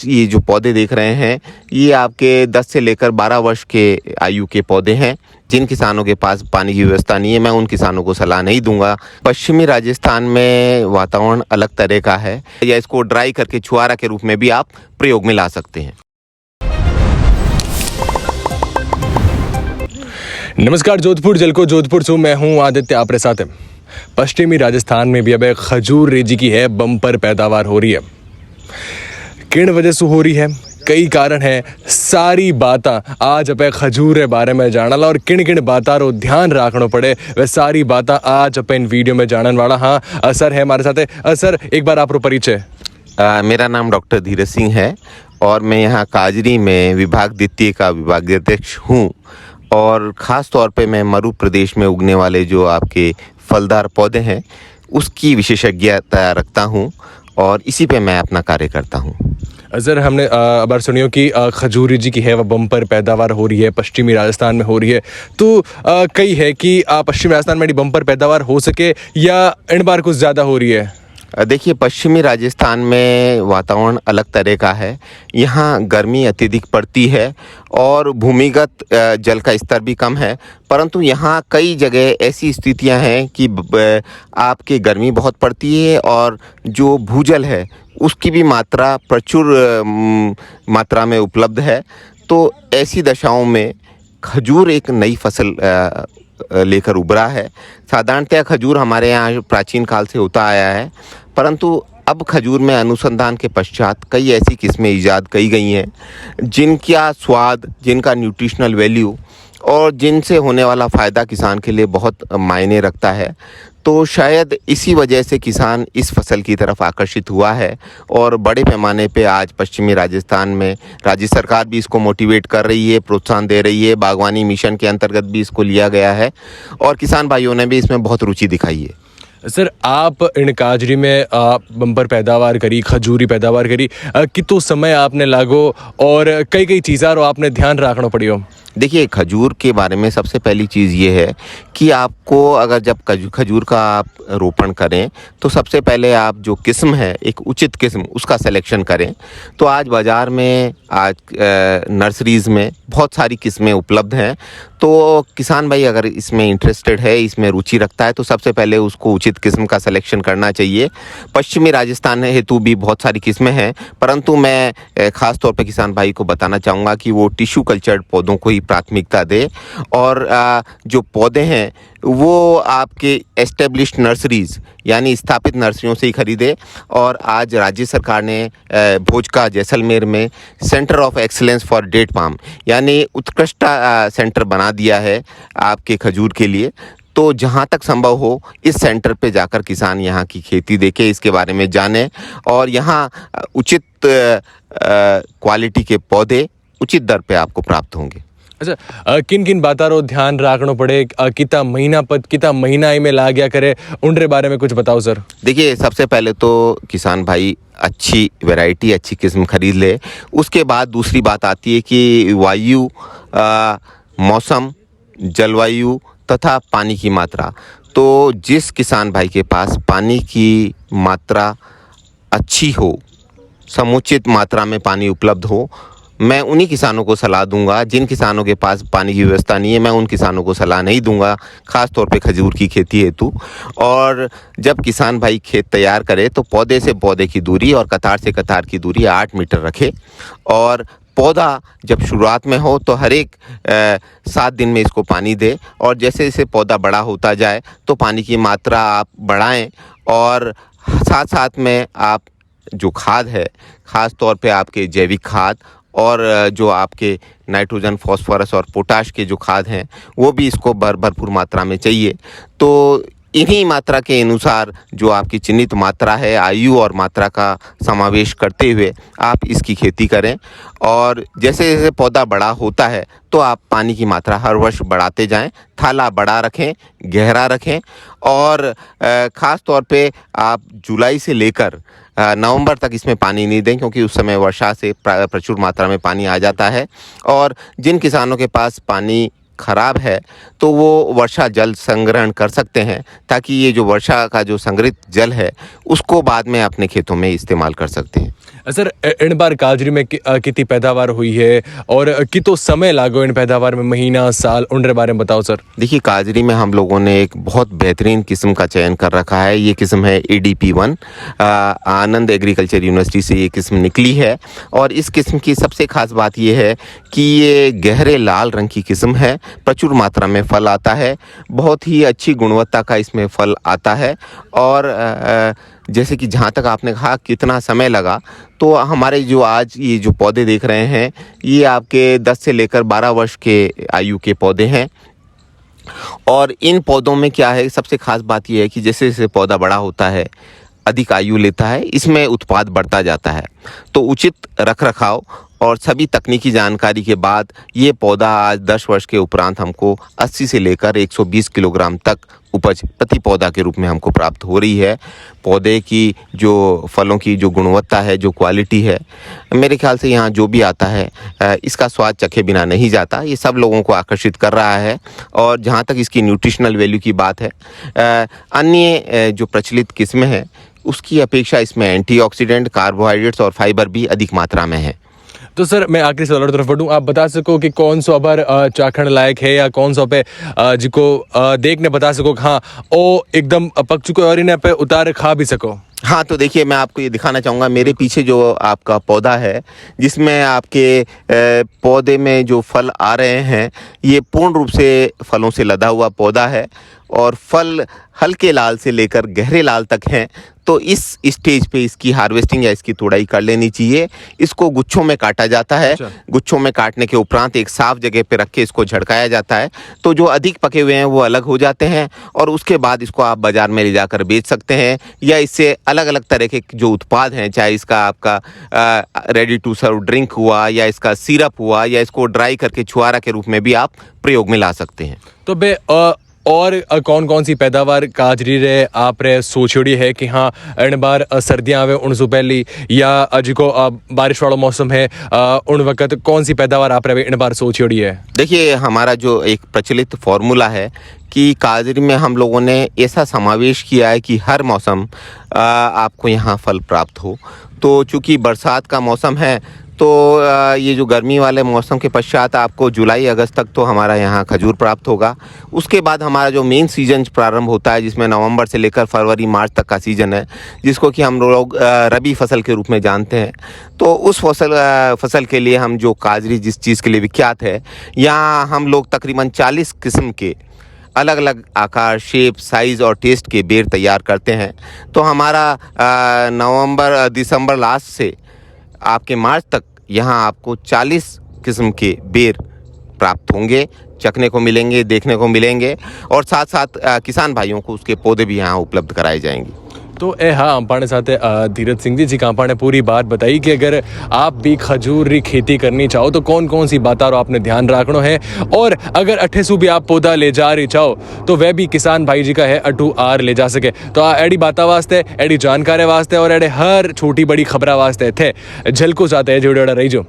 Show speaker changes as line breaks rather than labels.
ये जो पौधे देख रहे हैं, ये आपके 10 से लेकर 12 वर्ष के आयु के पौधे हैं। जिन किसानों के पास पानी की व्यवस्था नहीं है, मैं उन किसानों को सलाह नहीं दूंगा। पश्चिमी राजस्थान में वातावरण अलग तरह का है, या इसको ड्राई करके छुआरा के रूप में भी आप प्रयोग में ला सकते हैं।
नमस्कार, जोधपुर जलको जोधपुर से मैं हूँ आदित्य आपरे साथ है। पश्चिमी राजस्थान में भी अब खजूर रेजी की है बम्पर पैदावार हो रही है। किन वजह से हो रही है, कई कारण है, सारी बातें आज अपन खजूर के बारे में जानला और किन किन बातों रो ध्यान रखना पड़े वह सारी बातें आज अपन वीडियो में जानने वाला। हाँ सर है हमारे साथ है। सर एक बार आप परिचय।
मेरा नाम डॉक्टर धीरज सिंह है और मैं यहाँ काजरी में विभाग द्वितीय का विभागाध्यक्ष हूँ। और ख़ास तौर पे मैं मरु प्रदेश में उगने वाले जो आपके फलदार पौधे हैं उसकी विशेषज्ञता रखता हूँ और इसी पे मैं अपना कार्य करता हूँ।
सर हमने बार सुनियो कि खजूर जी की है वह बम्पर पैदावार हो रही है, पश्चिमी राजस्थान में हो रही है। तो कई है कि पश्चिमी राजस्थान में बम्पर पैदावार हो सके या इन बार कुछ ज़्यादा हो रही है?
देखिए, पश्चिमी राजस्थान में वातावरण अलग तरह का है। यहाँ गर्मी अत्यधिक पड़ती है और भूमिगत जल का स्तर भी कम है, परंतु यहाँ कई जगह ऐसी स्थितियाँ हैं कि आपके गर्मी बहुत पड़ती है और जो भूजल है उसकी भी मात्रा प्रचुर मात्रा में उपलब्ध है। तो ऐसी दशाओं में खजूर एक नई फसल लेकर उभरा है। साधारणतः खजूर हमारे यहाँ प्राचीन काल से होता आया है, परंतु अब खजूर में अनुसंधान के पश्चात कई ऐसी किस्में ईजाद की गई हैं जिनका स्वाद, जिनका न्यूट्रिशनल वैल्यू और जिनसे होने वाला फ़ायदा किसान के लिए बहुत मायने रखता है। तो शायद इसी वजह से किसान इस फसल की तरफ आकर्षित हुआ है और बड़े पैमाने पे आज पश्चिमी राजस्थान में राज्य सरकार भी इसको मोटिवेट कर रही है, प्रोत्साहन दे रही है। बागवानी मिशन के अंतर्गत भी इसको लिया गया है और किसान भाइयों ने भी इसमें बहुत रुचि दिखाई है।
सर आप इन काजरी में बम्पर पैदावार करी, खजूरी पैदावार करी, कितो समय आपने लागो और कई कई चीज़ों आपने ध्यान रखना पड़ियो?
देखिए, खजूर के बारे में सबसे पहली चीज़ ये है कि आपको अगर जब खजूर का आप रोपण करें तो सबसे पहले आप जो किस्म है, एक उचित किस्म उसका सिलेक्शन करें। तो आज बाज़ार में नर्सरीज़ में बहुत सारी किस्में उपलब्ध हैं। तो किसान भाई अगर इसमें इंटरेस्टेड है, इसमें रुचि रखता है, तो सबसे पहले उसको उचित किस्म का सिलेक्शन करना चाहिए। पश्चिमी राजस्थान हेतु भी बहुत सारी किस्में हैं, परंतु मैं ख़ास तौर पे किसान भाई को बताना चाहूँगा कि वो टिश्यू कल्चर्ड पौधों को ही प्राथमिकता दे और जो पौधे हैं वो आपके एस्टेब्लिश्ड नर्सरीज़ यानी स्थापित नर्सरियों से ही खरीदे। और आज राज्य सरकार ने भोजका जैसलमेर में centre of excellence for date palm यानी उत्कृष्ट सेंटर बना दिया है आपके खजूर के लिए। तो जहाँ तक संभव हो इस सेंटर पे जाकर किसान यहाँ की खेती देखे, इसके बारे में जाने और यहाँ उचित क्वालिटी के पौधे उचित दर पे आपको प्राप्त होंगे।
अच्छा, किन किन बातों रो ध्यान रखना पड़े, कितना महीना में ला गया करे, उनके बारे में कुछ बताओ सर।
देखिए, सबसे पहले तो किसान भाई अच्छी वैरायटी, अच्छी किस्म खरीद ले। उसके बाद दूसरी बात आती है कि वायु, मौसम, जलवायु तथा पानी की मात्रा। तो जिस किसान भाई के पास पानी की मात्रा अच्छी हो, समुचित मात्रा में पानी उपलब्ध हो, मैं उन्हीं किसानों को सलाह दूंगा। जिन किसानों के पास पानी की व्यवस्था नहीं है, मैं उन किसानों को सलाह नहीं दूंगा, ख़ास तौर पे खजूर की खेती हेतु। और जब किसान भाई खेत तैयार करे तो पौधे से पौधे की दूरी और कतार से कतार की दूरी 8 मीटर रखे और पौधा जब शुरुआत में हो तो हर एक 7 दिन में इसको पानी दे और जैसे जैसे पौधा बड़ा होता जाए तो पानी की मात्रा आप बढ़ाएं और साथ साथ में आप जो खाद है, ख़ास तौर पे आपके जैविक खाद और जो आपके नाइट्रोजन, फॉस्फोरस और पोटाश के जो खाद हैं वो भी इसको भरपूर मात्रा में चाहिए। तो इन्हीं मात्रा के अनुसार जो आपकी चिन्हित मात्रा है, आयु और मात्रा का समावेश करते हुए आप इसकी खेती करें और जैसे जैसे पौधा बड़ा होता है तो आप पानी की मात्रा हर वर्ष बढ़ाते जाएं। थाला बड़ा रखें, गहरा रखें और ख़ास तौर पे आप जुलाई से लेकर नवंबर तक इसमें पानी नहीं दें क्योंकि उस समय वर्षा से प्रचुर मात्रा में पानी आ जाता है। और जिन किसानों के पास पानी खराब है तो वो वर्षा जल संग्रहण कर सकते हैं, ताकि ये जो वर्षा का जो संग्रहित जल है उसको बाद में अपने खेतों में इस्तेमाल कर सकते हैं।
सर इन बार काजरी में कितनी पैदावार हुई है और कितो समय लागो इन पैदावार में, महीना साल, उनके बारे में बताओ सर।
देखिए, काजरी में हम लोगों ने एक बहुत बेहतरीन किस्म का चयन कर रखा है। ये किस्म है ADP1, आनंद एग्रीकल्चर यूनिवर्सिटी से ये किस्म निकली है। और इस किस्म की सबसे खास बात ये है कि ये गहरे लाल रंग की किस्म है, प्रचुर मात्रा में फल आता है, बहुत ही अच्छी गुणवत्ता का इसमें फल आता है। और जैसे कि जहाँ तक आपने कहा कितना समय लगा, तो हमारे जो आज ये जो पौधे देख रहे हैं ये आपके 10 से लेकर 12 वर्ष के आयु के पौधे हैं। और इन पौधों में क्या है, सबसे खास बात ये है कि जैसे जैसे पौधा बड़ा होता है, अधिक आयु लेता है, इसमें उत्पाद बढ़ता जाता है। तो उचित रखरखाव और सभी तकनीकी जानकारी के बाद ये पौधा आज 10 वर्ष के उपरांत हमको 80 से लेकर 120 किलोग्राम तक उपज प्रति पौधा के रूप में हमको प्राप्त हो रही है। पौधे की जो फलों की जो गुणवत्ता है, जो क्वालिटी है, मेरे ख्याल से यहाँ जो भी आता है इसका स्वाद चखे बिना नहीं जाता। ये सब लोगों को आकर्षित कर रहा है। और जहाँ तक इसकी न्यूट्रिशनल वैल्यू की बात है, अन्य जो प्रचलित किस्में हैं उसकी अपेक्षा इसमें एंटीऑक्सीडेंट, कार्बोहाइड्रेट्स और फाइबर भी अधिक मात्रा में है।
तो सर मैं आखिरी सवाल और तरफ बढ़ूँ, आप बता सको कि कौन सा अबर चाखण लायक है, या कौन सा पे जिको देखने बता सको कि हाँ ओ एकदम पक चुको और इन्हें पे उतार खा भी सको।
हाँ, तो देखिए, मैं आपको ये दिखाना चाहूँगा, मेरे पीछे जो आपका पौधा है जिसमें आपके पौधे में जो फल आ रहे हैं, ये पूर्ण रूप से फलों से लदा हुआ पौधा है और फल हल्के लाल से लेकर गहरे लाल तक हैं। तो इस स्टेज पे इसकी हार्वेस्टिंग या इसकी तुड़ाई कर लेनी चाहिए। इसको गुच्छों में काटा जाता है। गुच्छों में काटने के उपरांत एक साफ जगह पे रख के इसको झड़काया जाता है, तो जो अधिक पके हुए हैं वो अलग हो जाते हैं। और उसके बाद इसको आप बाज़ार में ले जाकर बेच सकते हैं, या इससे अलग अलग तरह के जो उत्पाद हैं, चाहे इसका आपका रेडी टू सर्व ड्रिंक हुआ, या इसका सिरप हुआ, या इसको ड्राई करके छुआरा के रूप में भी आप प्रयोग में ला सकते हैं।
तो बे और कौन कौन सी पैदावार काजरी रे आप रे सोचोड़ी है कि हाँ इन बार सर्दियाँ आवे उन से पहली, या जिको बारिश वाला मौसम है उन वक्त कौन सी पैदावार आप रे इन बार सोचोड़ी है?
देखिए, हमारा जो एक प्रचलित फॉर्मूला है कि काजरी में हम लोगों ने ऐसा समावेश किया है कि हर मौसम आपको यहाँ फल प्राप्त हो। तो चूँकि बरसात का मौसम है, तो ये जो गर्मी वाले मौसम के पश्चात आपको जुलाई अगस्त तक तो हमारा यहाँ खजूर प्राप्त होगा। उसके बाद हमारा जो मेन सीजन प्रारंभ होता है, जिसमें नवंबर से लेकर फरवरी मार्च तक का सीज़न है, जिसको कि हम लोग रबी फसल के रूप में जानते हैं। तो उस फसल के लिए हम जो काजरी जिस चीज़ के लिए विख्यात है, यहाँ हम लोग तकरीबन 40 किस्म के अलग अलग आकार, शेप, साइज़ और टेस्ट के बेर तैयार करते हैं। तो हमारा नवंबर दिसंबर लास्ट से आपके मार्च तक यहाँ आपको 40 किस्म के बेर प्राप्त होंगे, चखने को मिलेंगे, देखने को मिलेंगे। और साथ साथ किसान भाइयों को उसके पौधे भी यहाँ उपलब्ध कराए जाएंगे।
तो हाँ अम्पाने साथ धीरज सिंह जी का ने पूरी बात बताई कि अगर आप भी खजूर री खेती करनी चाहो तो कौन कौन सी बातों आपने ध्यान रखना है, और अगर अठेसू भी आप पौधा ले जा रही चाहो तो वह भी किसान भाई जी का है अटू आर ले जा सके। तो एडी बाता वास्ते, एडी जानकारी वास्ते और एडे हर छोटी बड़ी खबरा वास्ते थे झलको साथ है जुड़े रही जो।